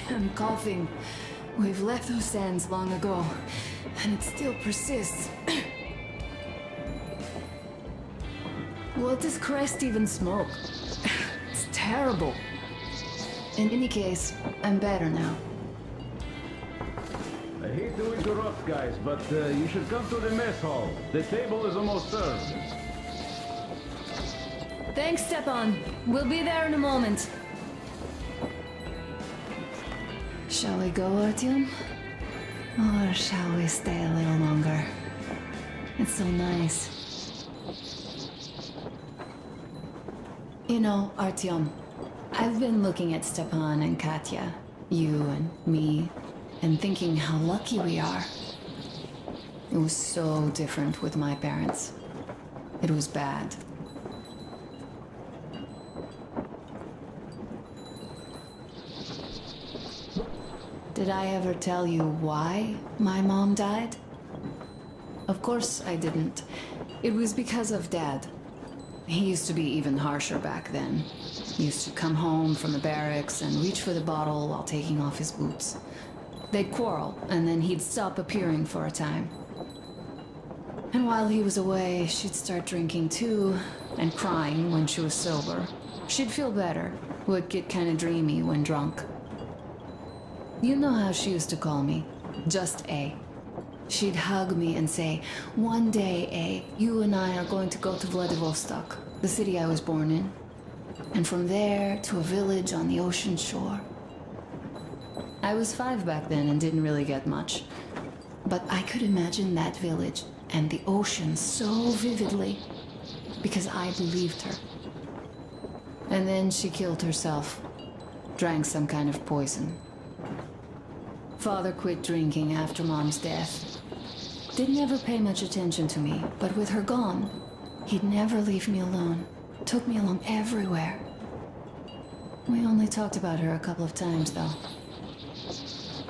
Damn coughing. We've left those sands long ago, and it still persists. What does Crest even smoke? It's terrible. In any case, I'm better now. I hate to interrupt, guys, but you should come to the mess hall. The table is almost served. Thanks, Stepan. We'll be there in a moment. Shall we go, Artyom? Or shall we stay a little longer? It's so nice. You know, Artyom, I've been looking at Stepan and Katya, you and me, and thinking how lucky we are. It was so different with my parents. It was bad. Did I ever tell you why my mom died? Of course I didn't. It was because of Dad. He used to be even harsher back then. He used to come home from the barracks and reach for the bottle while taking off his boots. They'd quarrel, and then he'd stop appearing for a time. And while he was away, she'd start drinking too, and crying when she was sober. She'd feel better, would get kind of dreamy when drunk. You know how she used to call me? Just A. She'd hug me and say, "One day, A, you and I are going to go to Vladivostok, the city I was born in. And from there to a village on the ocean shore." I was 5 back then and didn't really get much. But I could imagine that village and the ocean so vividly, because I believed her. And then she killed herself, drank some kind of poison. Father quit drinking after Mom's death. Didn't ever pay much attention to me, but with her gone, he'd never leave me alone. Took me along everywhere. We only talked about her a couple of times, though.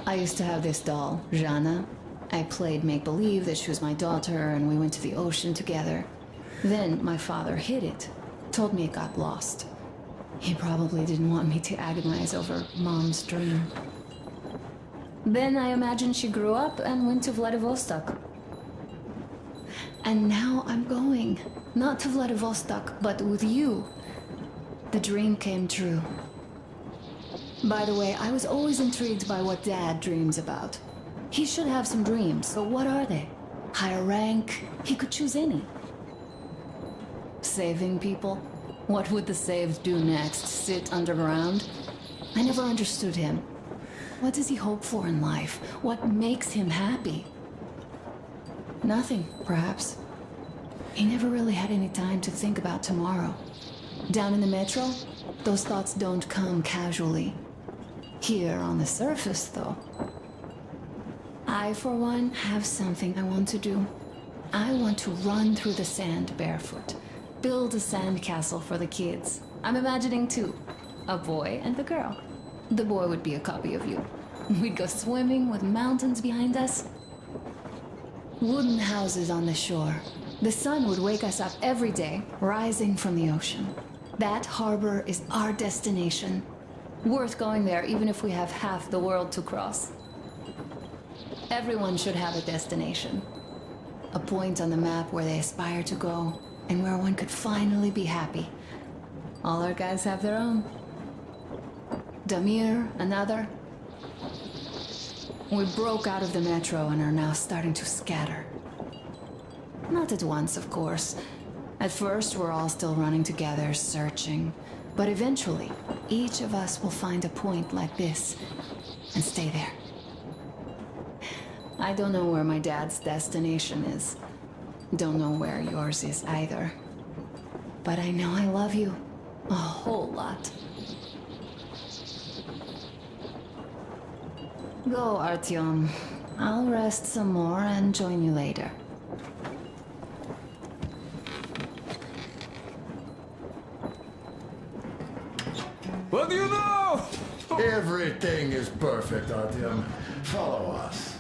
I used to have this doll, Jana. I played make-believe that she was my daughter, and we went to the ocean together. Then my father hid it, told me it got lost. He probably didn't want me to agonize over Mom's dream. Then I imagine she grew up and went to Vladivostok. And now I'm going. Not to Vladivostok, but with you. The dream came true. By the way, I was always intrigued by what Dad dreams about. He should have some dreams, but what are they? Higher rank? He could choose any. Saving people? What would the saved do next? Sit underground? I never understood him. What does he hope for in life? What makes him happy? Nothing, perhaps. He never really had any time to think about tomorrow. Down in the metro, those thoughts don't come casually. Here on the surface, though. I, for one, have something I want to do. I want to run through the sand barefoot. Build a sandcastle for the kids. I'm imagining two. A boy and a girl. The boy would be a copy of you. We'd go swimming with mountains behind us. Wooden houses on the shore. The sun would wake us up every day, rising from the ocean. That harbor is our destination. Worth going there even if we have half the world to cross. Everyone should have a destination. A point on the map where they aspire to go, and where one could finally be happy. All our guys have their own. Damir, another. We broke out of the metro and are now starting to scatter. Not at once, of course. At first, we're all still running together, searching. But eventually, each of us will find a point like this and stay there. I don't know where my dad's destination is. Don't know where yours is either. But I know I love you a whole lot. Go, Artyom. I'll rest some more and join you later. What do you know? Everything is perfect, Artyom. Follow us.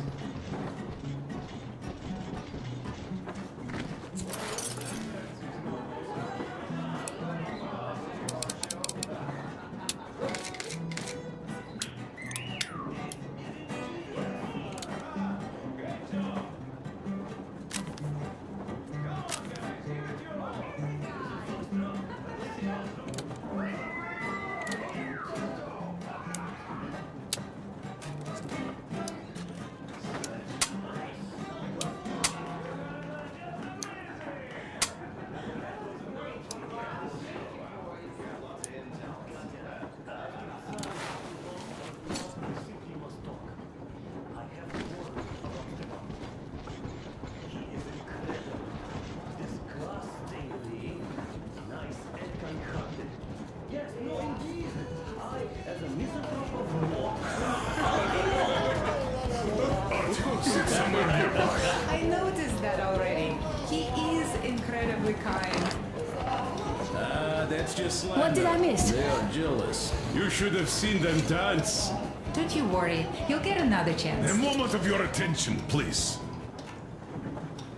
That's just slander. What did I miss? They are jealous. You should have seen them dance. Don't you worry, you'll get another chance. A moment of your attention, please.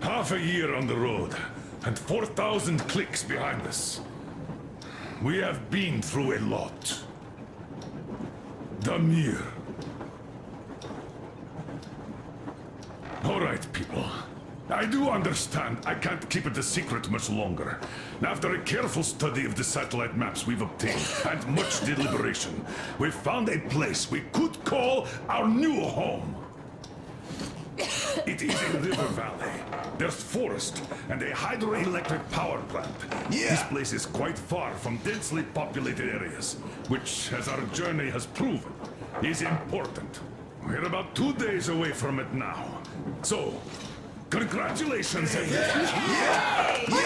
Half a year on the road, and 4,000 clicks behind us. We have been through a lot. Damir. All right, people. I do understand I can't keep it a secret much longer. After a careful study of the satellite maps we've obtained, and much deliberation, we've found a place we could call our new home. It is a river valley. There's forest and a hydroelectric power plant. This place is quite far from densely populated areas, which, as our journey has proven, is important. We're about 2 days away from it now. So, congratulations, everyone.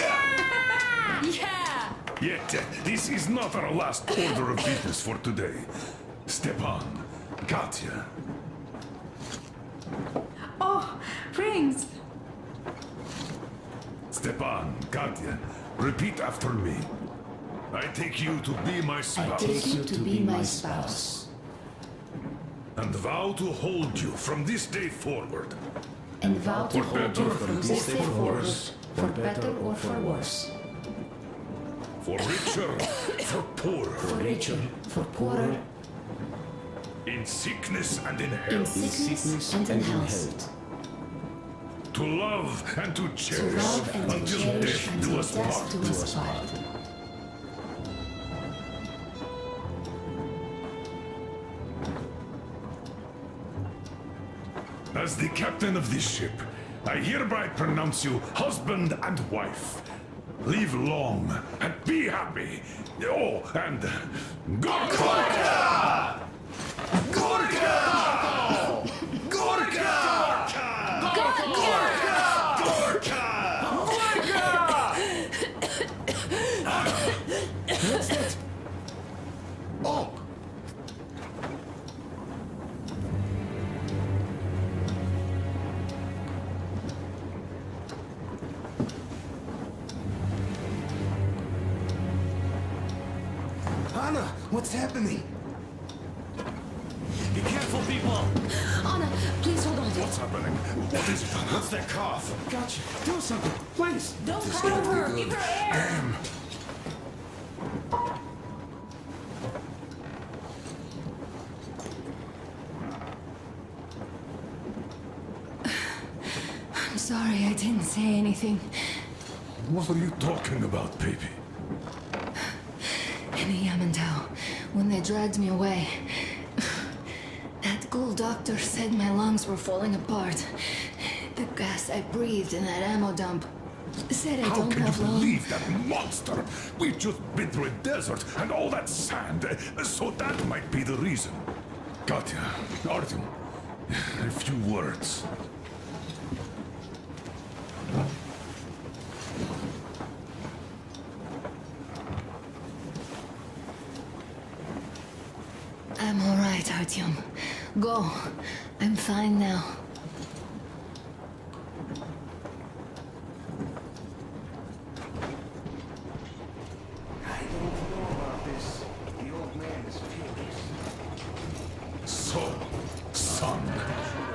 Yeah! Yet, this is not our last order of business for today. Stepan, Katya, Oh, rings! Stepan, Katya, repeat after me. I take you to be my spouse. Take you to be my spouse. And vow to hold you from this day forward. And vow to For hold better, you from or this day for forward, worse. for better or for worse. For richer, for poorer. For richer, for poorer, In sickness and in in health. sickness and in health. To love and to To cherish. love and to Until cherish death do until us death part. do us part. As the captain of this ship, I hereby pronounce you husband and wife. Live long and be happy. Oh, and Gorka! Gorka! What's that? Oh! Anna, what's happening? Be careful, people! Anna, please hold on. What's happening? What is it? What's that cough? Gotcha. Do something, please. Don't crowd her! Give her air! I'm sorry I didn't say anything. What are you talking about, baby? In the Yamantau, when they dragged me away, that ghoul doctor said my lungs were falling apart. The gas I breathed in that ammo dump said I How don't can you have long. believe that monster? We've just been through a desert and all that sand, so that might be the reason. Katya, Artyom, a few words. I'm all right, Artyom. Go. I'm fine now. I don't know about this. The old man is furious. So, son,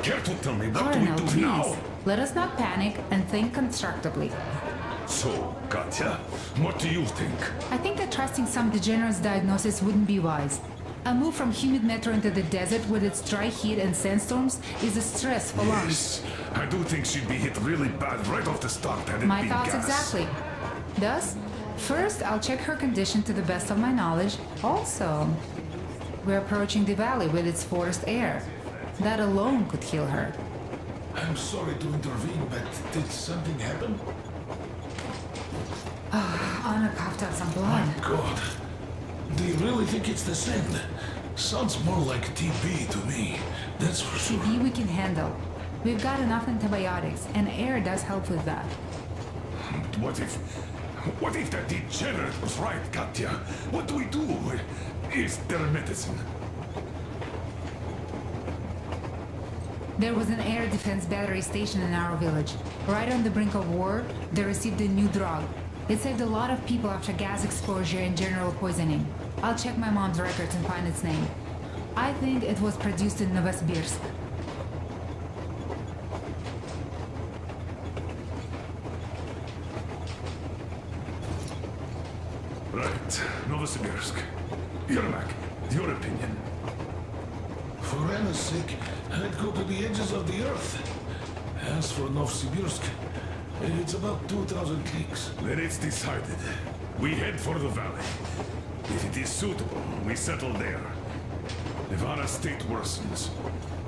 care to tell me what Colonel, do we do please. now? Let us not panic and think constructively. So, Katya, what do you think? I think that trusting some degenerate's diagnosis wouldn't be wise. A move from humid metro into the desert with its dry heat and sandstorms is a stress for lungs. Yes, I do think she'd be hit really bad right off the start had it My been thoughts gas. exactly. Thus, first I'll check her condition to the best of my knowledge. Also, we're approaching the valley with its forest air. That alone could heal her. I'm sorry to intervene, but did something happen? Anna coughed out some blood. God. Do you really think it's the sand? Sounds more like TB to me. That's for sure. TB we can handle. We've got enough antibiotics, and air does help with that. What if that degenerate was right, Katya? What do we do? Is there medicine? There was an air defense battery station in our village. Right on the brink of war, they received a new drug. It saved a lot of people after gas exposure and general poisoning. I'll check my mom's records and find its name. I think it was produced in Novosibirsk. Right, Novosibirsk. Yermak, your opinion? For Anna's sake, I'd go to the edges of the earth. As for Novosibirsk, it's about 2,000 leagues. Then it's decided. We head for the valley. If it is suitable, we settle there. If Anna's state worsens,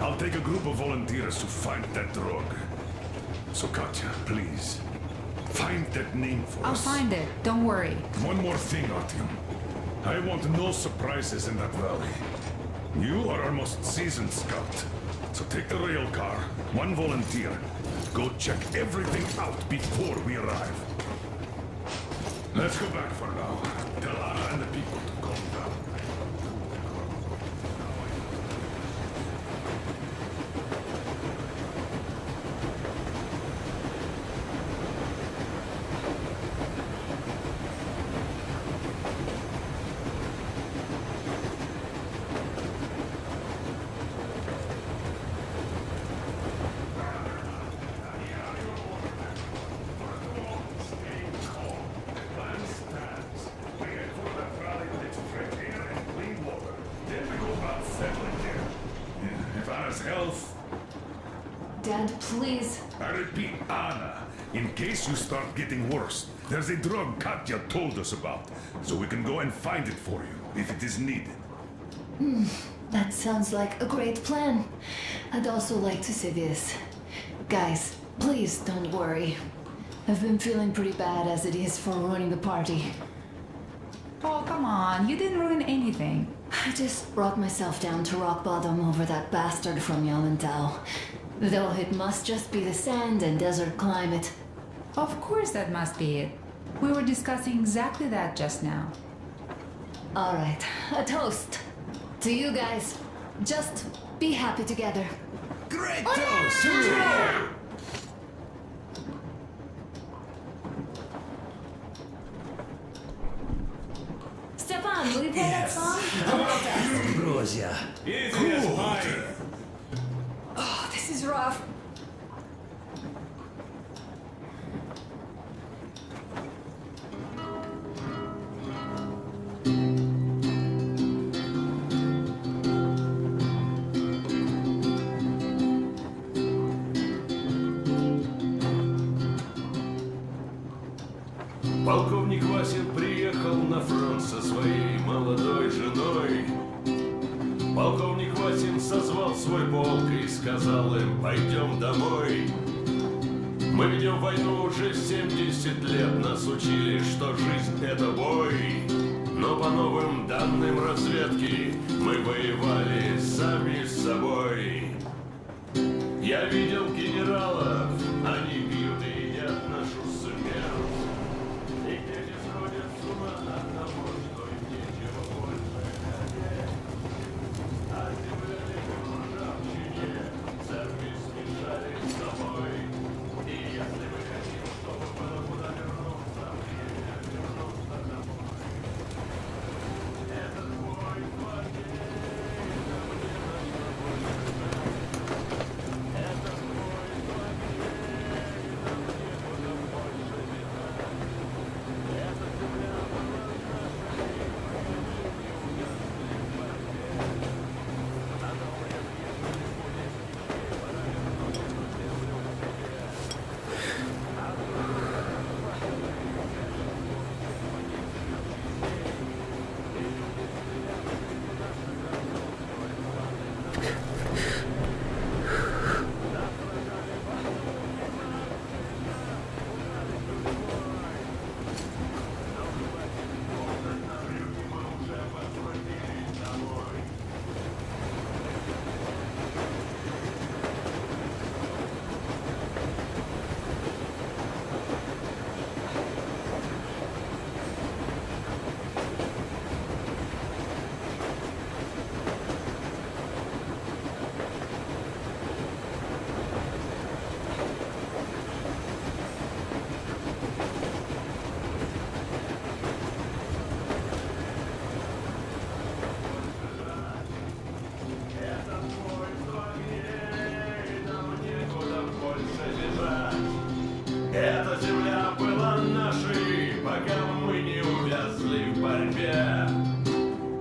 I'll take a group of volunteers to find that drug. So Katya, please, find that name for I'll us. find it, don't worry. One more thing, Artyom. I want no surprises in that valley. You are our most seasoned scout. So take the rail car, one volunteer. Go check everything out before we arrive. Let's go back for now. Tell Anna and the people to calm down. Health. Dad, please. I repeat, Anna, in case you start getting worse, there's a drug Katya told us about, so we can go and find it for you, if it is needed. That sounds like a great plan. I'd also like to say this. Guys, please don't worry. I've been feeling pretty bad as it is for ruining the party. Oh, come on, you didn't ruin anything. I just brought myself down to rock bottom over that bastard from Yelmental. Though it must just be the sand and desert climate. Of course that must be it. We were discussing exactly that just now. Alright, a toast. To you guys. Just be happy together. Great toast! Stefan, will you play that song? Ambrosia. Oh, this is rough. Полковник Васин приехал на фронт со своей молодой женой. Полковник Васин созвал свой полк и сказал им: пойдем домой. Мы ведем войну уже 70 лет, нас учили, что жизнь это бой. Но по новым данным разведки мы воевали сами с собой. Я видел генералов, они пьют и едят нашу смерть. И дети сходят с ума от того, что им нечего больше хотеть. А земля летит в ржавчине, церкви смешались с собой. И если мы хотим, чтобы было куда вернуться, время вернуться домой. Этот бой в воде, это мне нашего больше. Этот бой в воде, себя.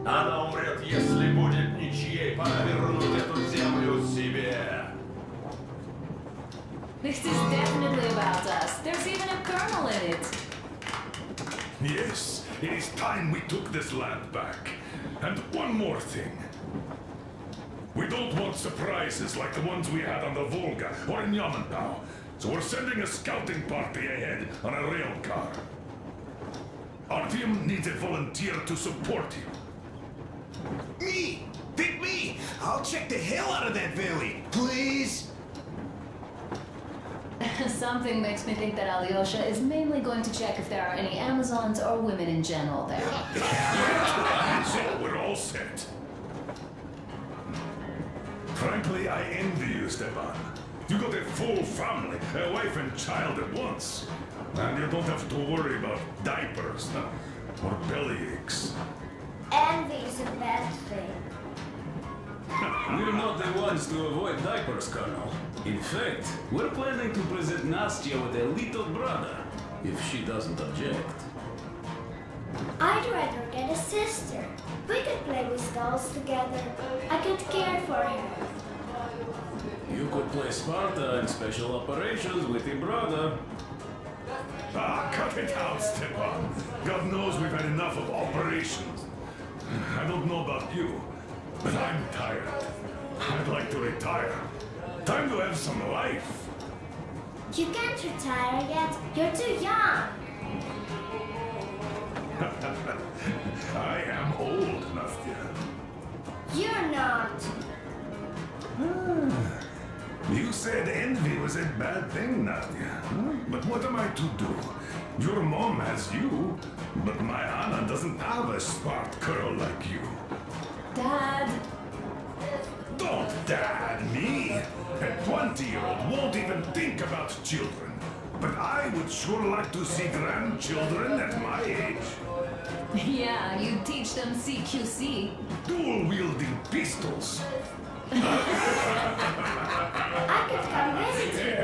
Она умрет, если будет ничьей, пора вернуть эту землю себе. This is definitely about us. There's even a colonel in it. Yes, it is time we took this land back. And one more thing. We don't want surprises like the ones we had on the Volga or in Yamantau. So we're sending a scouting party ahead on a rail car. Artyom needs a volunteer to support him. Me! Pick me! I'll check the hell out of that valley, please! Something makes me think that Alyosha is mainly going to check if there are any Amazons or women in general there. So we're all set. Frankly, I envy you, Stepan. You got a full family, a wife and child at once. And you don't have to worry about diapers or belly aches. Envy is a bad thing. We're not the ones to avoid diapers, Colonel. In fact, we're planning to present Nastya with a little brother, if she doesn't object. I'd rather get a sister. We could play with dolls together. I could care for her. You could play Sparta in special operations with your brother. Ah, cut it out, Stepan. God knows we've had enough of operations. I don't know about you, but I'm tired. I'd like to retire. Time to have some life. You can't retire yet. You're too young. I am old, Nastya. You're not. You said envy was a bad thing, Nastya. But what am I to do? Your mom has you, but my Anna doesn't have a smart girl like you. Dad! Don't dad me! A 20-year-old won't even think about children. But I would sure like to see grandchildren at my age. Yeah, you teach them CQC. Dual-wielding pistols. I could come visit you.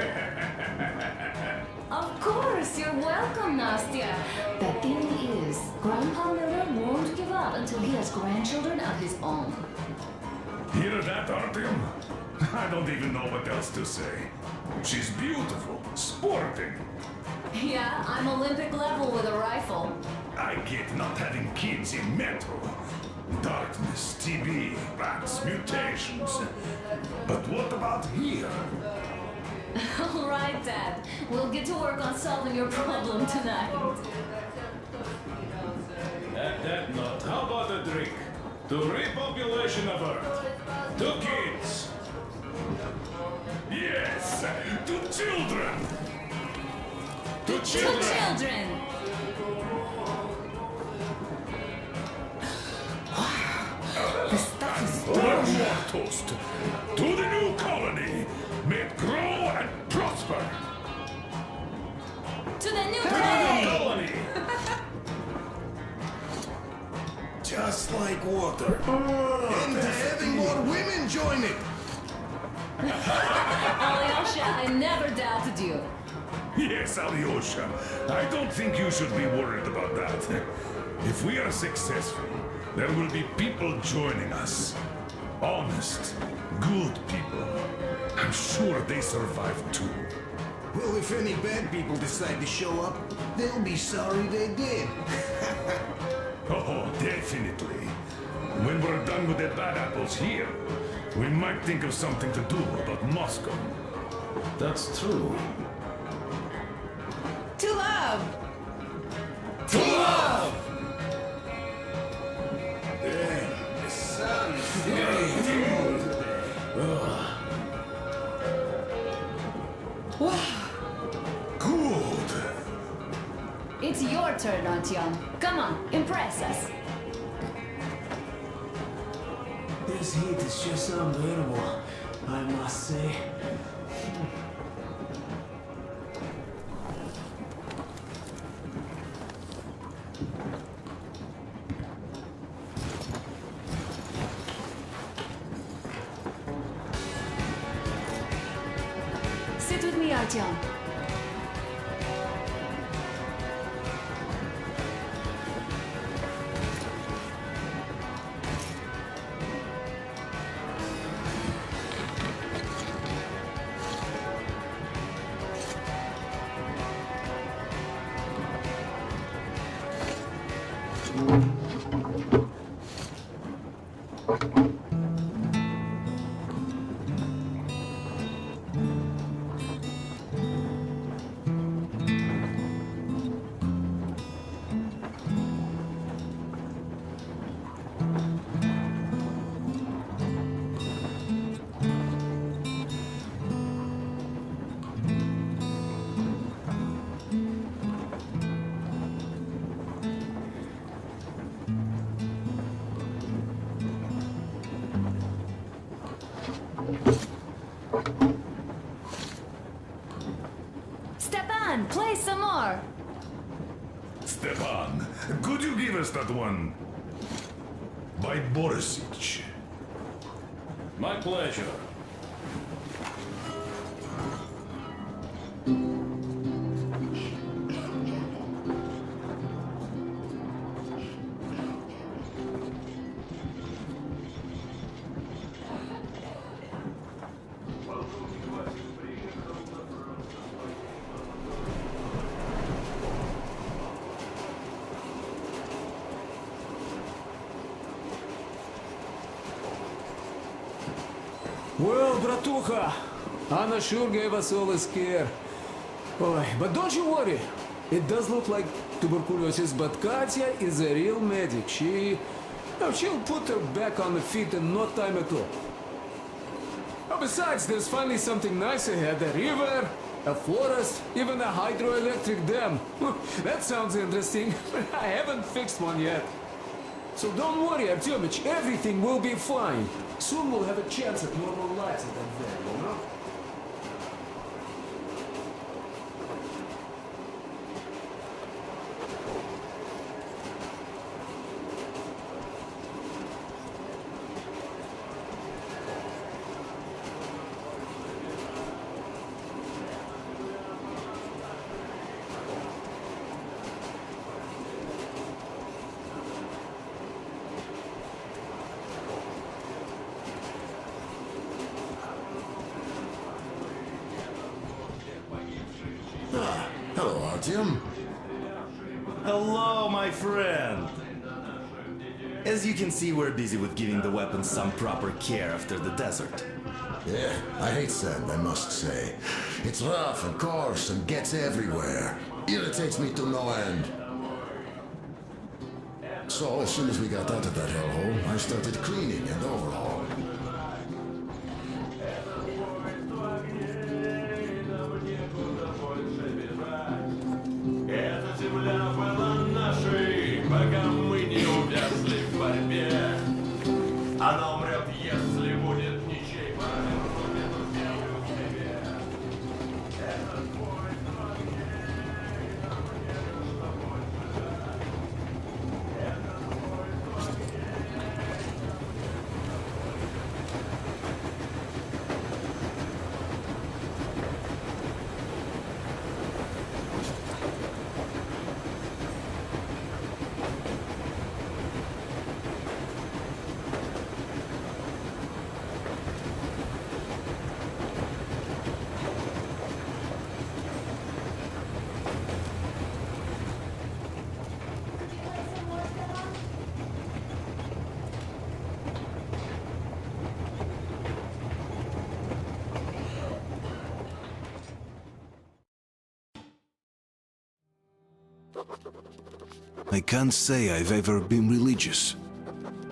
Of course, you're welcome, Nastya. The thing is, Grandpa Miller won't give up until he has grandchildren of his own. Hear that, Artyom? I don't even know what else to say. She's beautiful, sporting. Yeah, I'm Olympic level with a rifle. I get not having kids in Metro. Darkness, TB, rats, mutations. But what about here? All right, Dad. We'll get to work on solving your problem tonight. At that note, how about a drink? To repopulation of Earth. To kids. Yes, to children. To To children. children! The stuff is One more toast. To the new colony. May it grow and prosper. To the new colony! Colony. Just like water. And having more women join it. Alyosha, I never doubted you. Yes, Alyosha. I don't think you should be worried about that. If we are successful, there will be people joining us. Honest, good people. I'm sure they survive too. Well, if any bad people decide to show up, they'll be sorry they did. Oh, definitely. When we're done with the bad apples here, we might think of something to do about Moscow. That's true. to love. To love! The sun's Good. It's your turn, Artyom. Come on, impress us. This heat is just unbearable, I must say. Sit with me, Artyom. Stepan, play some more. Stepan, could you give us that one? By Borisich. My pleasure. Well, bratucha, Anna sure gave us all a scare. Boy, but don't you worry. It does look like tuberculosis, but Katya is a real medic. She'll put her back on the feet in no time at all. Oh, besides, there's finally something nice ahead. A river, a forest, even a hydroelectric dam. That sounds interesting, but I haven't fixed one yet. So don't worry, Artyomich, everything will be fine. Soon we'll have a chance at normal lives at that valley, you know? Hello, Artyom. Hello, my friend. As you can see, we're busy with giving the weapons some proper care after the desert. Yeah, I hate sand, I must say. It's rough and coarse and gets everywhere. Irritates me to no end. So, as soon as we got out of that hellhole, I started cleaning and overhauling. Эта земля была нашей, пока мы не увязли в борьбе. Она умрет, если будет ничей. Этот бой I can't say I've ever been religious,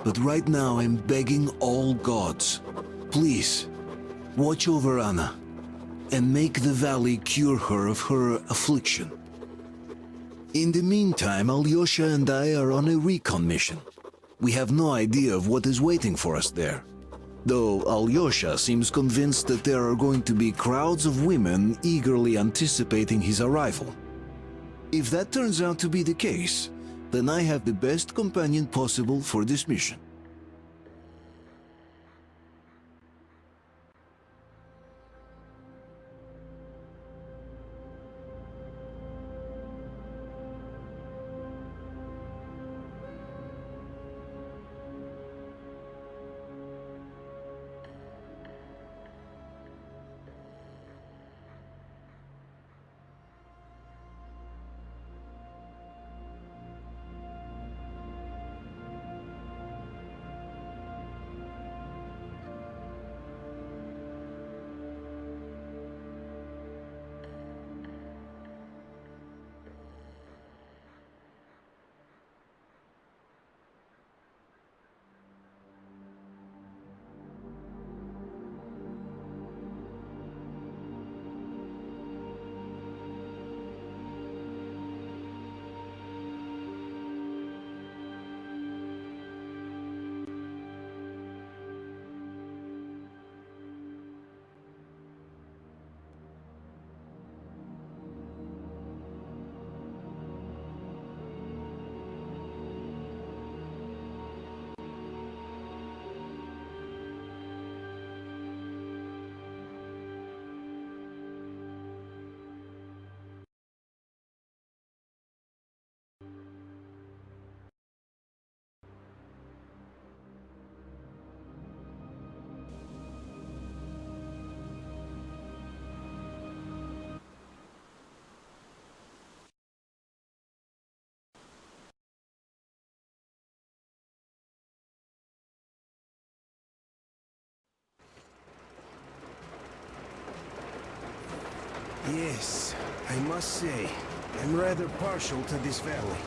but right now I'm begging all gods, please, watch over Anna and make the valley cure her of her affliction. In the meantime, Alyosha and I are on a recon mission. We have no idea of what is waiting for us there, though Alyosha seems convinced that there are going to be crowds of women eagerly anticipating his arrival. If that turns out to be the case, then I have the best companion possible for this mission. Yes, I must say, I'm rather partial to this valley.